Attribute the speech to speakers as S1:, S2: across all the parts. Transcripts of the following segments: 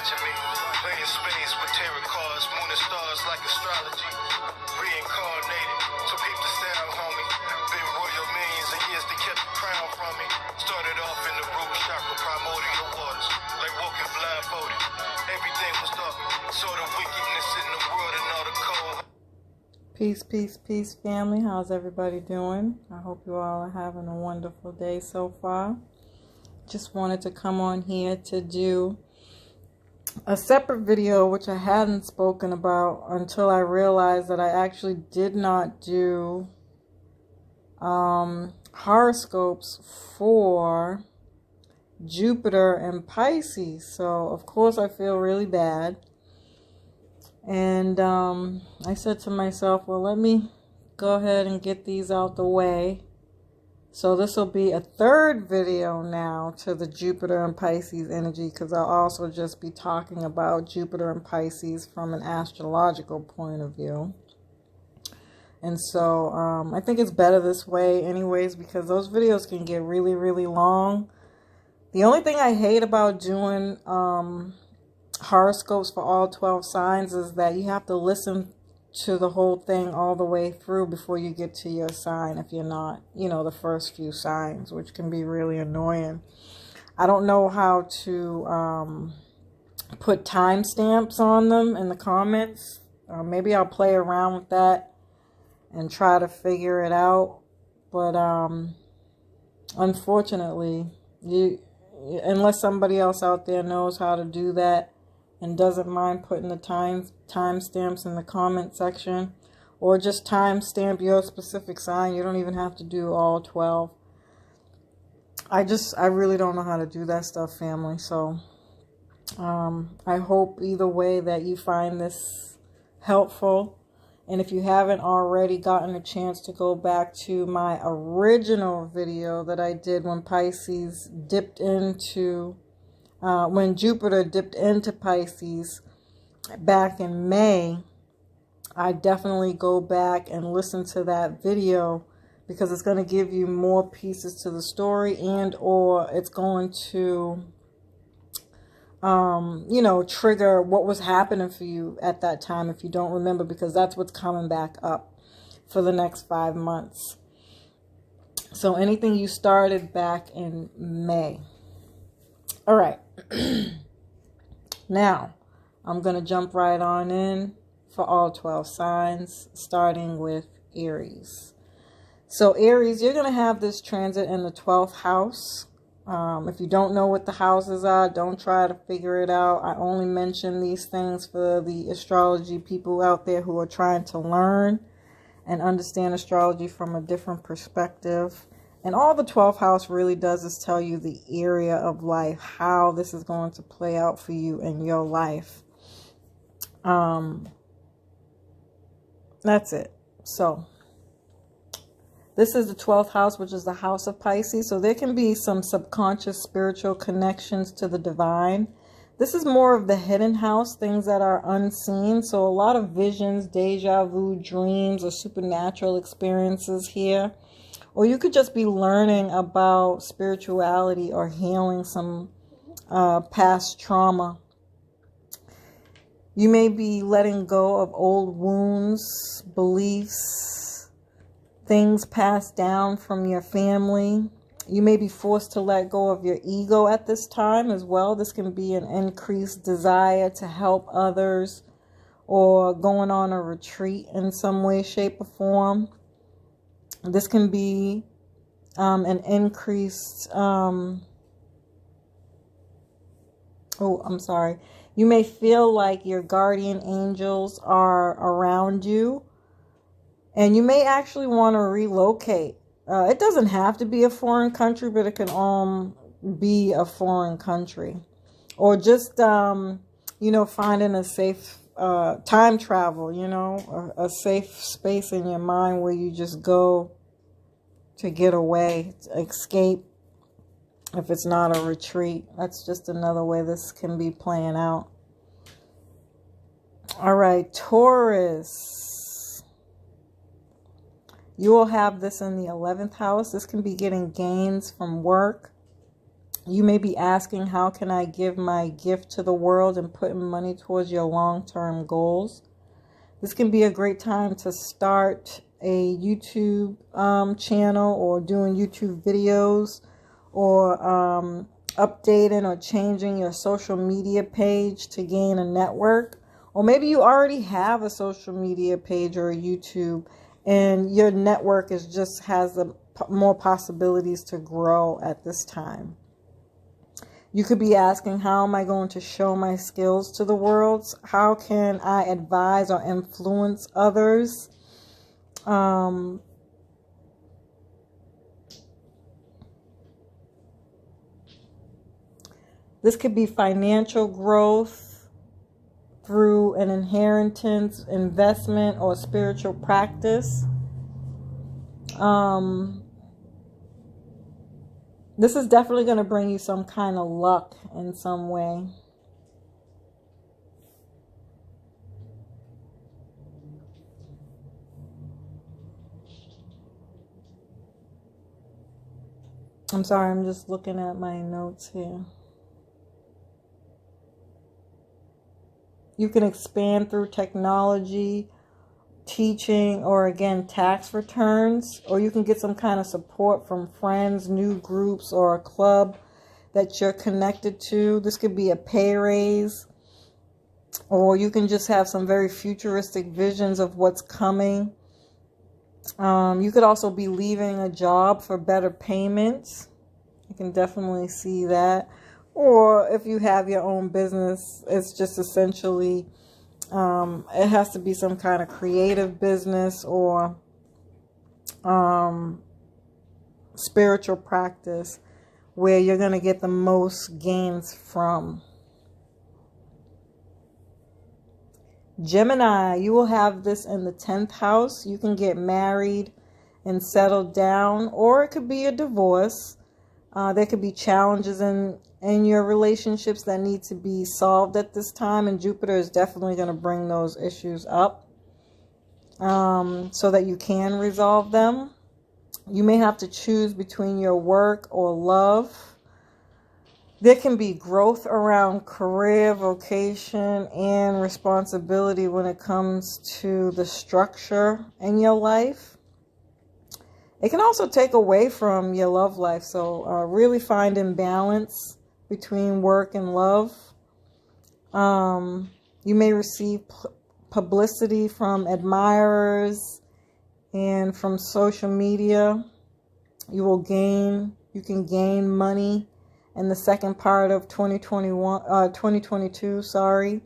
S1: to me. Playing space with tarot cards, moon and stars like astrology. Reincarnated, so peep the sound, homie. Been royal millions of years, they kept the crown from me. Started off in the root chakra, primordial waters. Like walking blindfolded. Everything was dark. Saw the wickedness in the world and all the cold.
S2: Peace, peace, peace, family. How's everybody doing? I hope you all are having a wonderful day so far. Just wanted to come on here to do a separate video, which I hadn't spoken about until I realized that I actually did not do horoscopes for Jupiter and Pisces. So, of course, I feel really bad. And I said to myself, well, let me go ahead and get these out the way. So this will be a third video now to the Jupiter and Pisces energy, because I'll also just be talking about Jupiter and Pisces from an astrological point of view. And so I think it's better this way anyways, because those videos can get really, really long. The only thing I hate about doing horoscopes for all 12 signs is that you have to listen to the whole thing all the way through before you get to your sign, if you're not, the first few signs, which can be really annoying. I don't know how to put timestamps on them in the comments. Maybe I'll play around with that and try to figure it out. But unfortunately, unless somebody else out there knows how to do that and doesn't mind putting the timestamps in the comment section, or just timestamp your specific sign. You don't even have to do all 12. I really don't know how to do that stuff, family. So I hope either way that you find this helpful. And if you haven't already gotten a chance to go back to my original video that I did when Pisces dipped into when Jupiter dipped into Pisces back in May, I definitely go back and listen to that video, because it's going to give you more pieces to the story, and or it's going to, trigger what was happening for you at that time if you don't remember, because that's what's coming back up for the next 5 months. So anything you started back in May. All right. Now, I'm going to jump right on in for all 12 signs, starting with Aries. So Aries, you're going to have this transit in the 12th house. If you don't know what the houses are, don't try to figure it out. I only mention these things for the astrology people out there who are trying to learn and understand astrology from a different perspective. And all the 12th house really does is tell you the area of life, how this is going to play out for you in your life. That's it. So this is the 12th house, which is the house of Pisces. So there can be some subconscious spiritual connections to the divine. This is more of the hidden house, things that are unseen. So a lot of visions, deja vu, dreams, or supernatural experiences here. Or you could just be learning about spirituality or healing some past trauma. You may be letting go of old wounds, beliefs, things passed down from your family. You may be forced to let go of your ego at this time as well. This can be an increased desire to help others, or going on a retreat in some way, shape, or form. This can be an increased, You may feel like your guardian angels are around you, and you may actually want to relocate. It doesn't have to be a foreign country, but it can be a foreign country. Or just, finding a safe time travel, a safe space in your mind where you just go to get away, to escape. If it's not a retreat, that's just another way this can be playing out. All right, Taurus. You will have this in the 11th house. This can be getting gains from work. You may be asking, how can I give my gift to the world and putting money towards your long-term goals? This can be a great time to start a YouTube channel, or doing YouTube videos, or updating or changing your social media page to gain a network. Or maybe you already have a social media page or a YouTube, and your network just has more possibilities to grow at this time. You could be asking, how am I going to show my skills to the world? How can I advise or influence others? This could be financial growth through an inheritance, investment, or spiritual practice. This is definitely going to bring you some kind of luck in some way. I'm sorry, I'm just looking at my notes here. You can expand through technology, teaching, or again, tax returns, or you can get some kind of support from friends, new groups, or a club that you're connected to. This could be a pay raise, or you can just have some very futuristic visions of what's coming. You could also be leaving a job for better payments. You can definitely see that. Or if you have your own business, it's just essentially, it has to be some kind of creative business or spiritual practice where you're going to get the most gains from. Gemini, you will have this in the 10th house. You can get married and settle down, or it could be a divorce. There could be challenges in your relationships that need to be solved at this time, and Jupiter is definitely going to bring those issues up so that you can resolve them. You may have to choose between your work or love. There can be growth around career, vocation, and responsibility when it comes to the structure in your life. It can also take away from your love life. So really finding balance between work and love. You may receive publicity from admirers and from social media. You can gain money in the second part of 2022, sorry.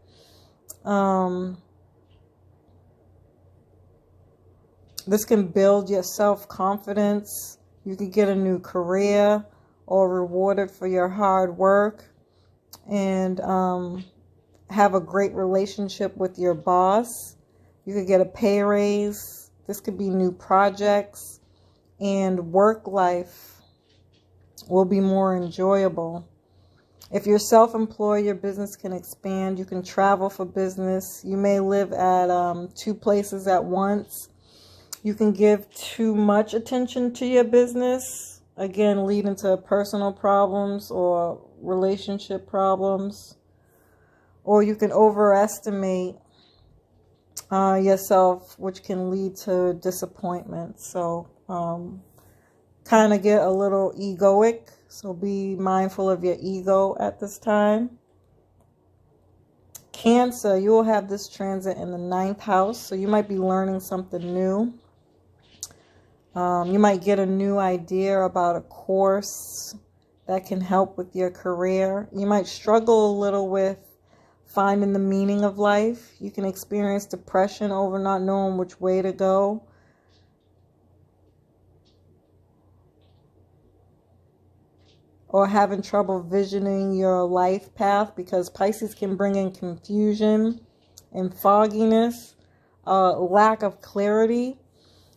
S2: This can build your self-confidence. You could get a new career or rewarded for your hard work, and have a great relationship with your boss. You could get a pay raise. This could be new projects, and work life will be more enjoyable. If you're self-employed, your business can expand. You can travel for business. You may live at 2 places at once. You can give too much attention to your business, again, leading to personal problems or relationship problems. Or you can overestimate yourself, which can lead to disappointment. So kind of get a little egoic. So be mindful of your ego at this time. Cancer, you will have this transit in the 9th house. So you might be learning something new. You might get a new idea about a course that can help with your career. You might struggle a little with finding the meaning of life. You can experience depression over not knowing which way to go. Or having trouble visioning your life path, because Pisces can bring in confusion and fogginess, lack of clarity.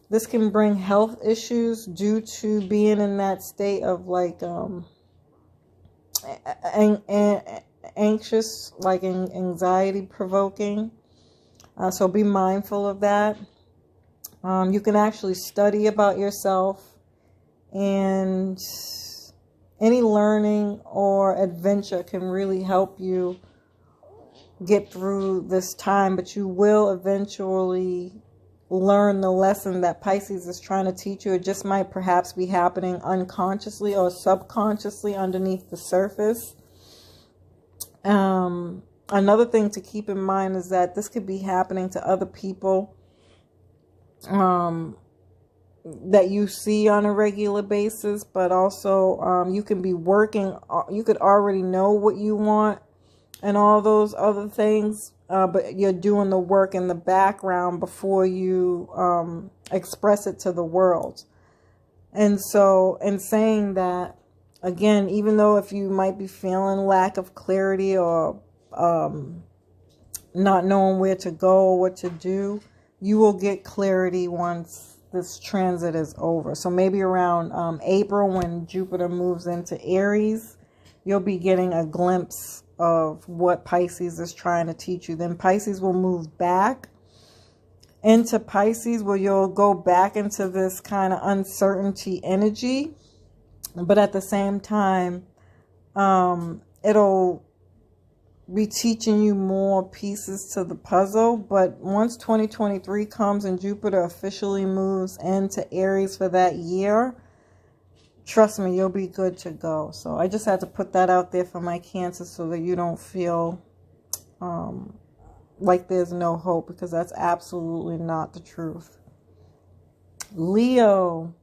S2: This can bring health issues due to being in that state of like anxious, like anxiety provoking. So be mindful of that. You can actually study about yourself and any learning or adventure can really help you get through this time, but you will eventually learn the lesson that Pisces is trying to teach you. It just might perhaps be happening unconsciously or subconsciously underneath the surface. Another thing to keep in mind is that this could be happening to other people that you see on a regular basis, but also you can be working, you could already know what you want and all those other things, but you're doing the work in the background before you express it to the world. And so in saying that, again, even though if you might be feeling lack of clarity or not knowing where to go or what to do, you will get clarity once this transit is over. So maybe around April, when Jupiter moves into Aries, you'll be getting a glimpse of what Pisces is trying to teach you. Then Pisces will move back into Pisces, where you'll go back into this kind of uncertainty energy. But at the same time, it'll be teaching you more pieces to the puzzle. But once 2023 comes and Jupiter officially moves into Aries for that year, trust me, you'll be good to go. So I just had to put that out there for my Cancer so that you don't feel like there's no hope, because that's absolutely not the truth. Leo,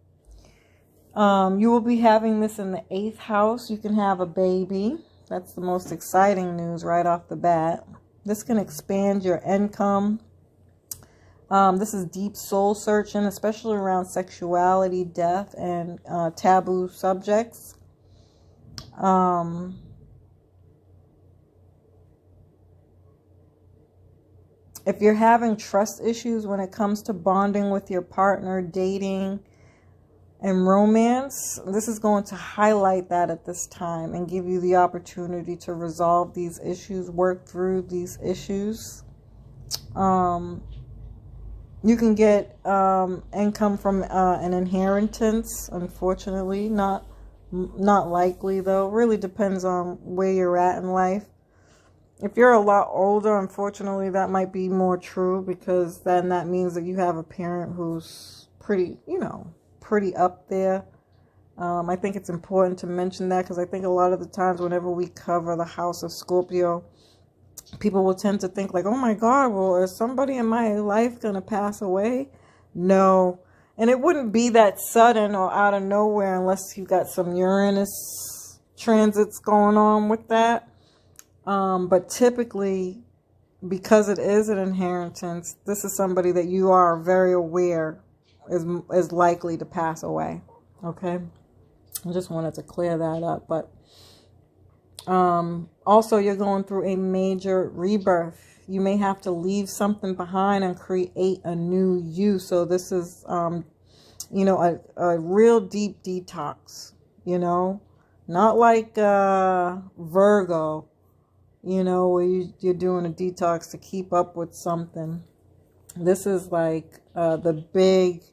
S2: you will be having this in the 8th house. You can have a baby. That's the most exciting news right off the bat. This can expand your income. This is deep soul searching, especially around sexuality, death, and taboo subjects. If you're having trust issues when it comes to bonding with your partner, dating, and romance, this is going to highlight that at this time and give you the opportunity to resolve these issues, work through these issues. You can get income from an inheritance, unfortunately. Not likely, though. Really depends on where you're at in life. If you're a lot older, unfortunately, that might be more true, because then that means that you have a parent who's pretty, pretty up there. I think it's important to mention that, because I think a lot of the times whenever we cover the house of Scorpio, people will tend to think like, oh my God, well, is somebody in my life going to pass away? No. And it wouldn't be that sudden or out of nowhere unless you got some Uranus transits going on with that. But typically, because it is an inheritance, this is somebody that you are very aware is likely to pass away. Okay? I just wanted to clear that up. But also, you're going through a major rebirth. You may have to leave something behind and create a new you. So this is, a real deep detox, not like Virgo, where you're doing a detox to keep up with something. This is like the big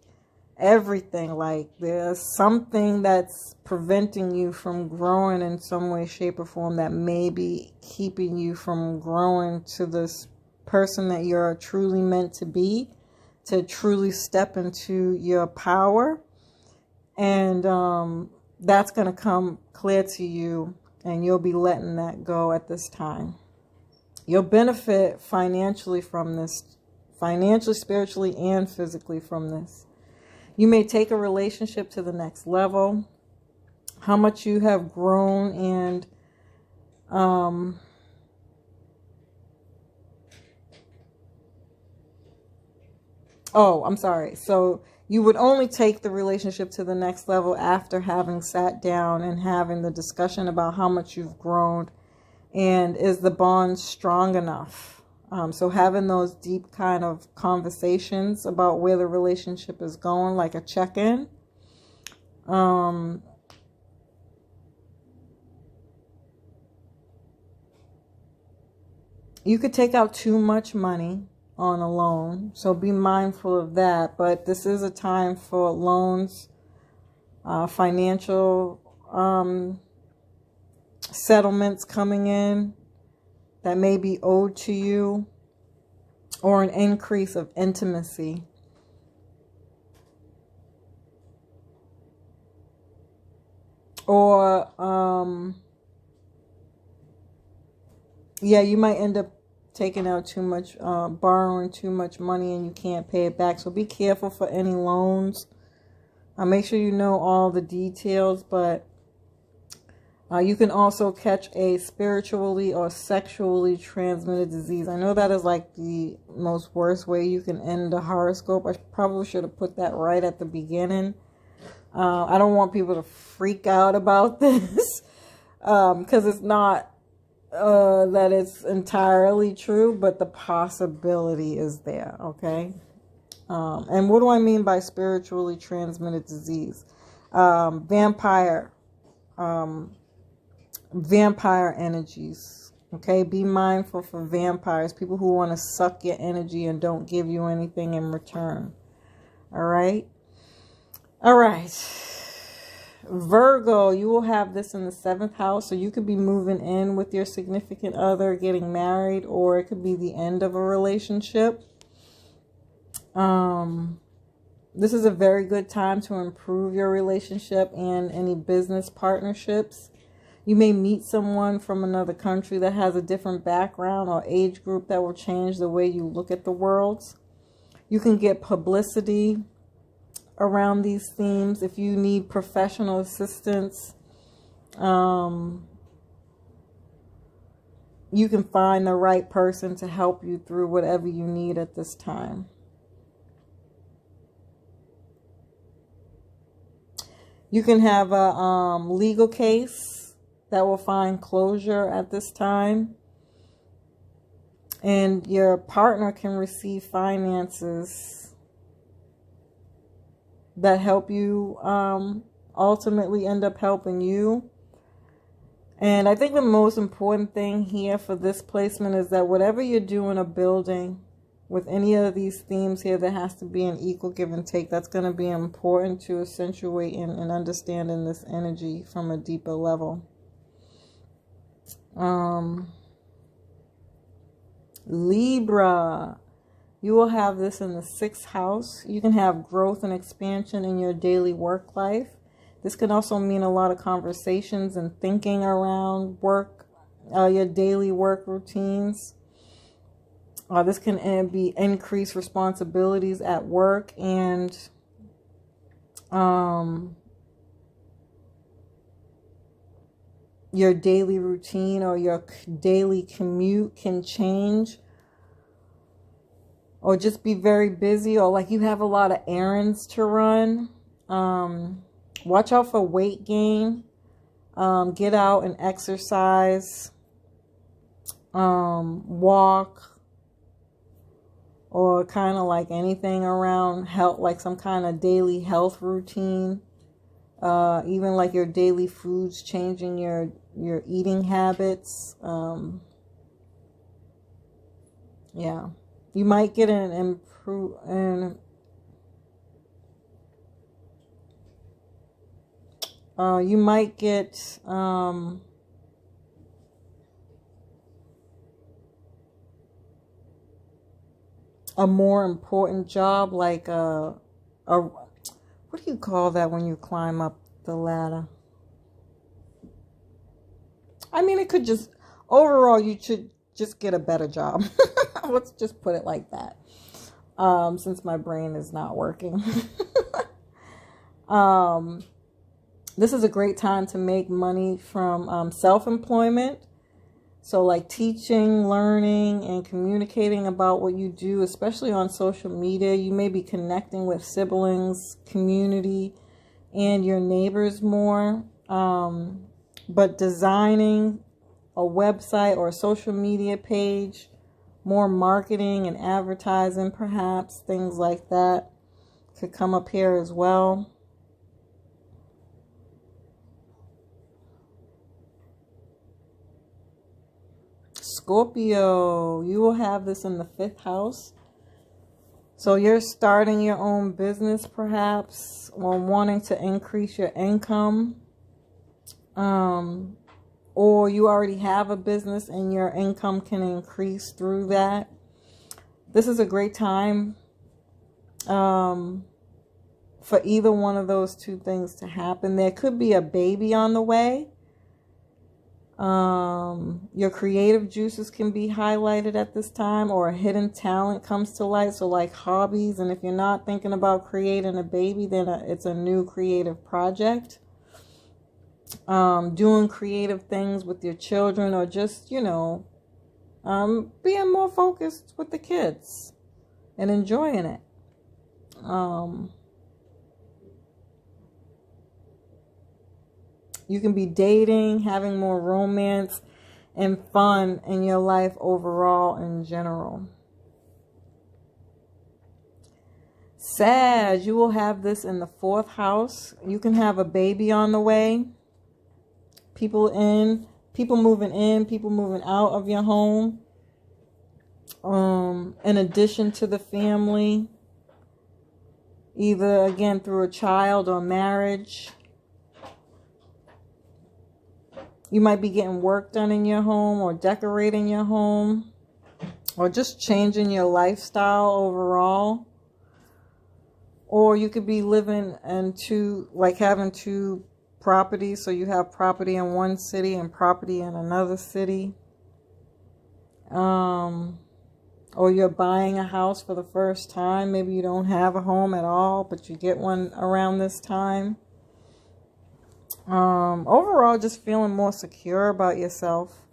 S2: everything, like there's something that's preventing you from growing in some way, shape, or form that may be keeping you from growing to this person that you're truly meant to be, to truly step into your power. And that's going to come clear to you, and you'll be letting that go at this time. You'll benefit financially from this, financially, spiritually, and physically from this. You may take a relationship to the next level. How much you have grown, and I'm sorry. So you would only take the relationship to the next level after having sat down and having the discussion about how much you've grown, and is the bond strong enough? So having those deep kind of conversations about where the relationship is going, like a check-in. You could take out too much money on a loan, so be mindful of that. But this is a time for loans, financial settlements coming in that may be owed to you, or an increase of intimacy. Or, yeah, you might end up taking out too much, borrowing too much money and you can't pay it back. So be careful for any loans. Make sure you know all the details, but you can also catch a spiritually or sexually transmitted disease. I know that is like the most worst way you can end a horoscope. I probably should have put that right at the beginning. I don't want people to freak out about this because it's not that it's entirely true, but the possibility is there, okay? And what do I mean by spiritually transmitted disease? Vampire energies, okay? Be mindful for vampires, people who want to suck your energy and don't give you anything in return, all right? All right, Virgo, you will have this in the 7th house. So you could be moving in with your significant other, getting married, or it could be the end of a relationship. This is a very good time to improve your relationship and any business partnerships. You may meet someone from another country that has a different background or age group that will change the way you look at the world. You can get publicity around these themes. If you need professional assistance, you can find the right person to help you through whatever you need at this time. You can have a legal case that will find closure at this time. And your partner can receive finances that help you ultimately end up helping you. And I think the most important thing here for this placement is that whatever you're doing or building with any of these themes here, there has to be an equal give and take. That's going to be important to accentuate and understanding this energy from a deeper level. Libra, you will have this in the 6th house. You can have growth and expansion in your daily work life. This can also mean a lot of conversations and thinking around work, your daily work routines. This can be increased responsibilities at work, and your daily routine or your daily commute can change, or just be very busy, or like you have a lot of errands to run. Watch out for weight gain. Get out and exercise. Walk. Or kind of like anything around health, like some kind of daily health routine. Even like your daily foods, changing your eating habits. Yeah. You might get an you might get a more important job, like what do you call that when you climb up the ladder? I mean, it could just, overall, you should just get a better job. Let's just put it like that. Since my brain is not working. This is a great time to make money from self-employment. So like teaching, learning, and communicating about what you do, especially on social media. You may be connecting with siblings, community, and your neighbors more. But designing a website or a social media page, more marketing and advertising perhaps, things like that could come up here as well. Scorpio, you will have this in the 5th house. So you're starting your own business perhaps, or wanting to increase your income. Or or you already have a business and your income can increase through that. This is a great time for either one of those two things to happen. There could be a baby on the way. Your creative juices can be highlighted at this time, or a hidden talent comes to light. So like hobbies, and if you're not thinking about creating a baby, then it's a new creative project. Doing creative things with your children, or just, being more focused with the kids and enjoying it. You can be dating, having more romance and fun in your life overall in general. Sag, you will have this in the 4th house. You can have a baby on the way. People moving in, people moving out of your home. In addition to the family, either again through a child or marriage. You might be getting work done in your home, or decorating your home, or just changing your lifestyle overall. Or you could be living in having two properties. So you have property in one city and property in another city. Or you're buying a house for the first time. Maybe you don't have a home at all, but you get one around this time. Overall, just feeling more secure about yourself.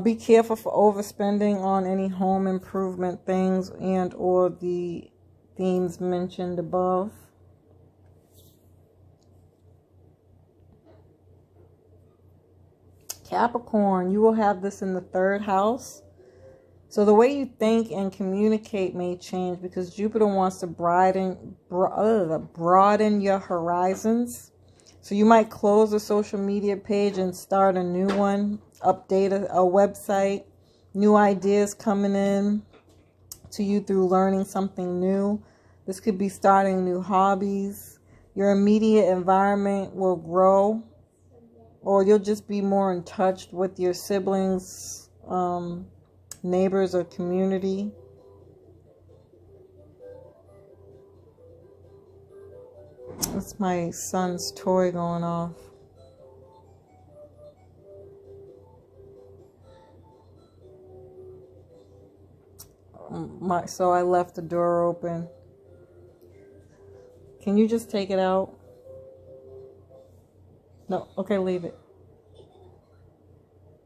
S2: Be careful for overspending on any home improvement things and or the themes mentioned above. Capricorn, you will have this in the 3rd house. So the way you think and communicate may change, because Jupiter wants to broaden your horizons. So you might close a social media page and start a new one, update a website, new ideas coming in to you through learning something new. This could be starting new hobbies. Your immediate environment will grow, or you'll just be more in touch with your siblings, neighbors, or community. That's my son's toy going off. So I left the door open. Can you just take it out? No, okay, leave it.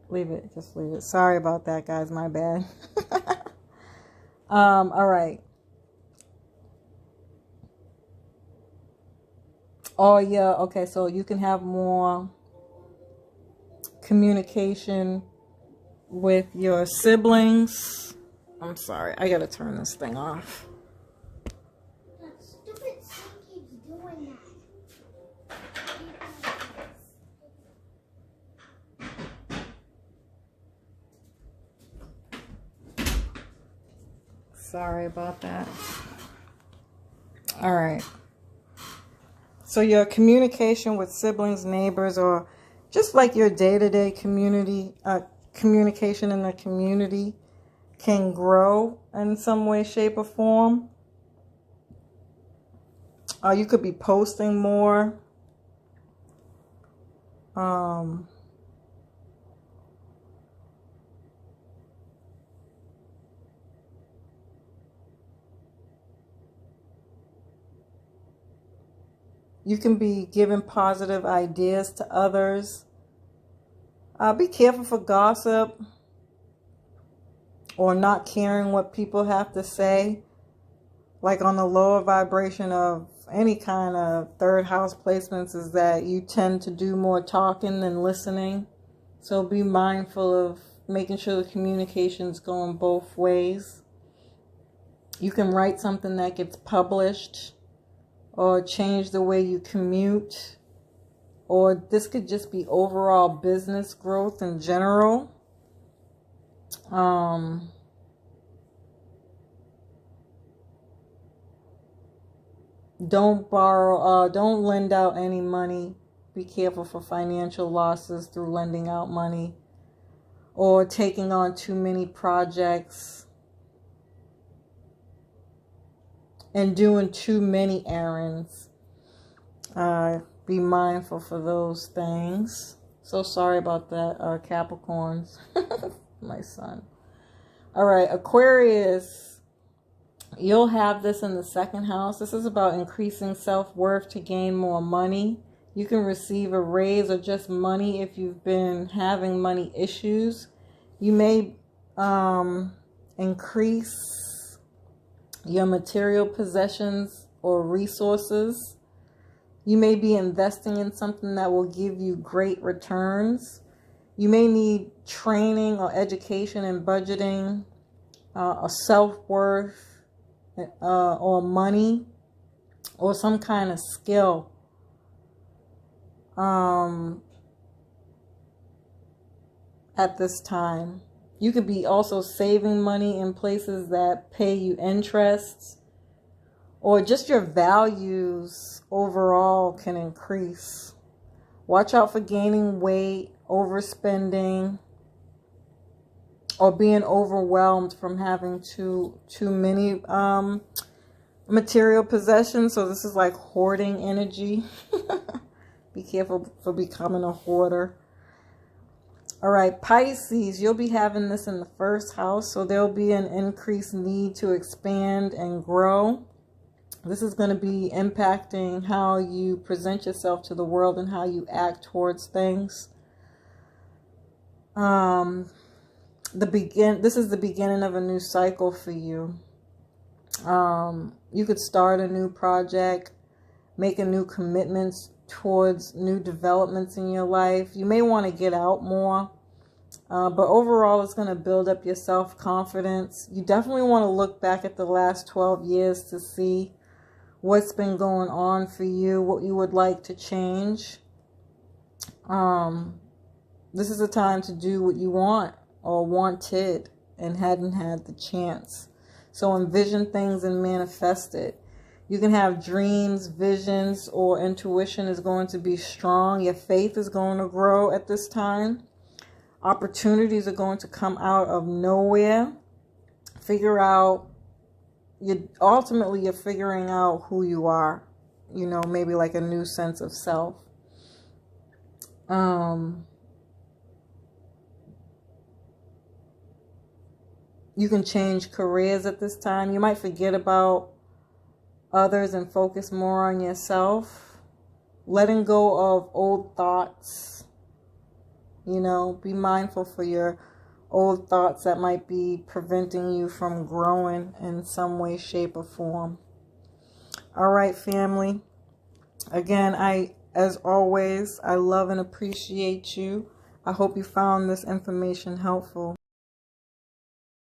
S2: Leave it, just leave it. Sorry about that, guys, my bad. All right. Oh, yeah, okay, so you can have more communication with your siblings. I'm sorry, I gotta turn this thing off.
S3: That stupid son keeps doing that.
S2: Sorry about that. All right. So your communication with siblings, neighbors, or just like your day-to-day communication in the community can grow in some way, shape, or form. You could be posting more. You can be giving positive ideas to others. Be careful for gossip or not caring what people have to say. Like on the lower vibration of any kind of 3rd house placements is that you tend to do more talking than listening. So be mindful of making sure the communication's going both ways. You can write something that gets published, or change the way you commute, or this could just be overall business growth in general. Don't borrow, don't lend out any money Be careful for financial losses through lending out money or taking on too many projects and doing too many errands. Be mindful for those things. So sorry about that, Capricorns. My son. All right, Aquarius. You'll have this in the second house. This is about increasing self-worth to gain more money. You can receive a raise or just money if you've been having money issues. You may increase your material possessions or resources. You may be investing in something that will give you great returns. You may need training or education in budgeting, or self-worth, or money, or some kind of skill. At this time, you could be also saving money in places that pay you interests, or just your values overall can increase. Watch out for gaining weight, overspending, or being overwhelmed from having too many material possessions. So this is like hoarding energy. Be careful for becoming a hoarder. All right, Pisces, you'll be having this in the first house. So there'll be an increased need to expand and grow. This is going to be impacting how you present yourself to the world and how you act towards things. This is the beginning of a new cycle for you. You could start a new project, making new commitments towards new developments in your life. You may want to get out more, but overall it's going to build up your self-confidence. You definitely want to look back at the last 12 years to see what's been going on for you, what you would like to change. This is a time to do what you want or wanted and hadn't had the chance. So envision things and manifest it. You can have dreams, visions, or intuition is going to be strong. Your faith is going to grow at this time. Opportunities are going to come out of nowhere. Ultimately you're figuring out who you are. You know, maybe like a new sense of self. You can change careers at this time. You might forget about others and focus more on yourself. Letting go of old thoughts. You know, be mindful for your old thoughts that might be preventing you from growing in some way, shape, or form. All right, family. Again, as always, I love and appreciate you. I hope you found this information helpful.